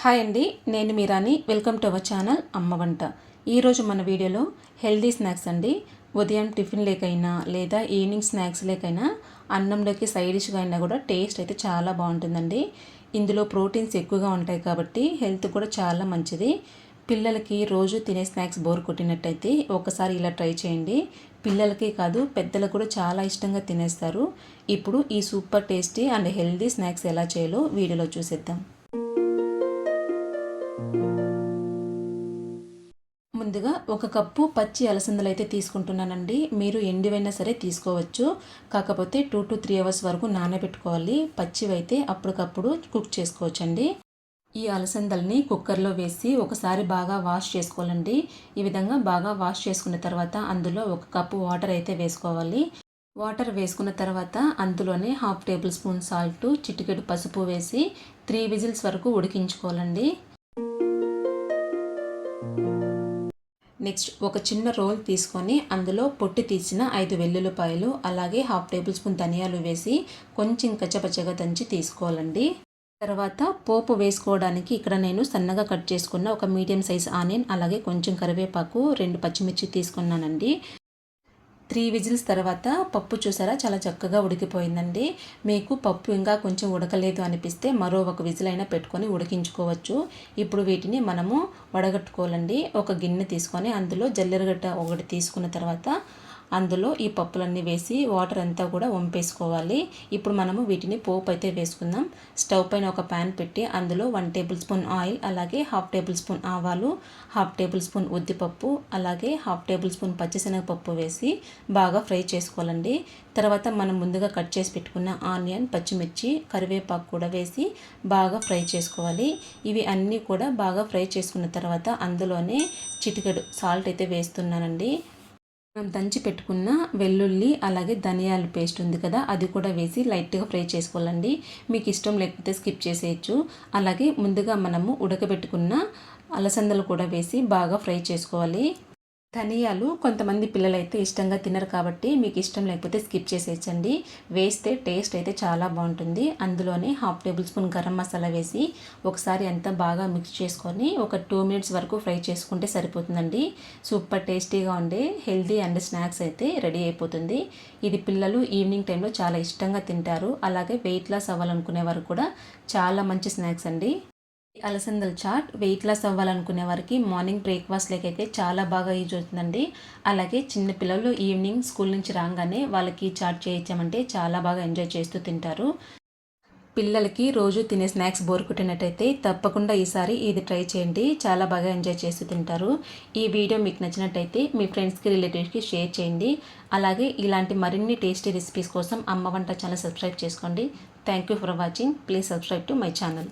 Hi అండి, నేను మీరాని. Welcome to our channel అమ్మ వంట. ఈరోజు మన వీడియోలో హెల్దీ స్నాక్స్ అండి. ఉదయం టిఫిన్ లేకైనా లేదా ఈవినింగ్ స్నాక్స్ లేకైనా అన్నంలోకి సైడ్ డిష్గా అయినా కూడా టేస్ట్ అయితే చాలా బాగుంటుందండి. ఇందులో ప్రోటీన్స్ ఎక్కువగా ఉంటాయి కాబట్టి హెల్త్ కూడా చాలా మంచిది. పిల్లలకి రోజు తినే స్నాక్స్ బోర్ కొట్టినట్టయితే ఒకసారి ఇలా ట్రై చేయండి. పిల్లలకే కాదు పెద్దలకు కూడా చాలా ఇష్టంగా తినేస్తారు. ఇప్పుడు ఈ super tasty and healthy snacks ఎలా చేయాలో వీడియోలో చూసేద్దాం. ముందుగా ఒక కప్పు పచ్చి అలసందలు అయితే తీసుకుంటున్నానండి. మీరు ఎండివైనా సరే తీసుకోవచ్చు. కాకపోతే 2 to 3 అవర్స్ వరకు నానబెట్టుకోవాలి. పచ్చివైతే అప్పటికప్పుడు కుక్ చేసుకోవచ్చండి. ఈ అలసందల్ని కుక్కర్లో వేసి ఒకసారి బాగా వాష్ చేసుకోవాలండి. ఈ విధంగా బాగా వాష్ చేసుకున్న తర్వాత అందులో 1 కప్పు వాటర్ అయితే వేసుకోవాలి. వాటర్ వేసుకున్న తర్వాత అందులోనే 1/2 టేబుల్ స్పూన్ సాల్ట్, చిటికెడు పసుపు వేసి 3 విజిల్స్ వరకు ఉడికించుకోవాలండి. నెక్స్ట్ ఒక చిన్న రోల్ తీసుకొని అందులో పొట్టు తీసిన 5 వెల్లుల్లిపాయలు అలాగే 1/2 టేబుల్ స్పూన్ ధనియాలు వేసి కొంచెం కచ్చపచ్చగా దంచి తీసుకోవాలండి. తర్వాత పోపు వేసుకోవడానికి ఇక్కడ నేను సన్నగా కట్ చేసుకున్న ఒక మీడియం సైజ్ ఆనియన్ అలాగే కొంచెం కరివేపాకు 2 పచ్చిమిర్చి తీసుకున్నానండి. 3 విజిల్స్ తర్వాత పప్పు చూసారా చాలా చక్కగా ఉడికిపోయిందండి. మీకు పప్పు ఇంకా కొంచెం ఉడకలేదు అనిపిస్తే మరో 1 విజిల్ అయినా పెట్టుకొని ఉడికించుకోవచ్చు. ఇప్పుడు వీటిని మనము వడగట్టుకోవాలండి. ఒక గిన్నె తీసుకొని అందులో జల్లెరగడ్డ ఒకటి తీసుకున్న తర్వాత అందులో ఈ పప్పులన్నీ వేసి వాటర్ అంతా కూడా వంపేసుకోవాలి. ఇప్పుడు మనము వీటిని పోపు అయితే వేసుకుందాం. స్టవ్ పైన ఒక ప్యాన్ పెట్టి అందులో 1 టేబుల్ స్పూన్ ఆయిల్ అలాగే 1/2 టేబుల్ స్పూన్ ఆవాలు, 1/2 టేబుల్ స్పూన్ ఉద్దిపప్పు అలాగే 1/2 టేబుల్ స్పూన్ పచ్చిశనగపప్పు వేసి బాగా ఫ్రై చేసుకోవాలండి. తర్వాత మనం ముందుగా కట్ చేసి పెట్టుకున్న ఆనియన్, పచ్చిమిర్చి, కరివేపాకు కూడా వేసి బాగా ఫ్రై చేసుకోవాలి. ఇవి అన్నీ కూడా బాగా ఫ్రై చేసుకున్న తర్వాత అందులోనే చిటికెడు సాల్ట్ అయితే వేస్తున్నానండి. మనం దంచి పెట్టుకున్న వెల్లుల్లి అలాగే ధనియాల పేస్ట్ ఉంది కదా, అది కూడా వేసి లైట్గా ఫ్రై చేసుకోవాలండి. మీకు ఇష్టం లేకపోతే స్కిప్ చేసేయచ్చు. అలాగే ముందుగా మనము ఉడకబెట్టుకున్న అలసందలు కూడా వేసి బాగా ఫ్రై చేసుకోవాలి. ధనియాలు కొంతమంది పిల్లలైతే ఇష్టంగా తినరు కాబట్టి మీకు ఇష్టం లేకపోతే స్కిప్ చేసేయచ్చండి. వేస్తే టేస్ట్ అయితే చాలా బాగుంటుంది. అందులోనే 1/2 టేబుల్ స్పూన్ గరం మసాలా వేసి ఒకసారి అంతా బాగా మిక్స్ చేసుకొని ఒక 2 మినిట్స్ వరకు ఫ్రై చేసుకుంటే సరిపోతుందండి. సూపర్ టేస్టీగా ఉండే హెల్దీ అండ్ స్నాక్స్ అయితే రెడీ అయిపోతుంది. ఇది పిల్లలు ఈవినింగ్ టైంలో చాలా ఇష్టంగా తింటారు. అలాగే వెయిట్ లాస్ అవ్వాలనుకునే వారు కూడా చాలా మంచి స్నాక్స్ అండి. అలసందల చాట్ వెయిట్ లాస్ అవ్వాలనుకునే వారికి మార్నింగ్ బ్రేక్ఫాస్ట్ లేకైతే చాలా బాగా యూజ్ అవుతుందండి. అలాగే చిన్నపిల్లలు ఈవినింగ్ స్కూల్ నుంచి రాగానే వాళ్ళకి చాట్ చేయించామంటే చాలా బాగా ఎంజాయ్ చేస్తూ తింటారు. పిల్లలకి రోజు తినే స్నాక్స్ బోర్ కొట్టినట్టయితే తప్పకుండా ఈసారి ఇది ట్రై చేయండి. చాలా బాగా ఎంజాయ్ చేస్తూ తింటారు. ఈ వీడియో మీకు నచ్చినట్టయితే మీ ఫ్రెండ్స్కి, రిలేటివ్స్కి షేర్ చేయండి. అలాగే ఇలాంటి మరిన్ని టేస్టీ రెసిపీస్ కోసం అమ్మ వంట ఛానల్ సబ్స్క్రైబ్ చేసుకోండి. Thank you for watching. Please subscribe to my channel.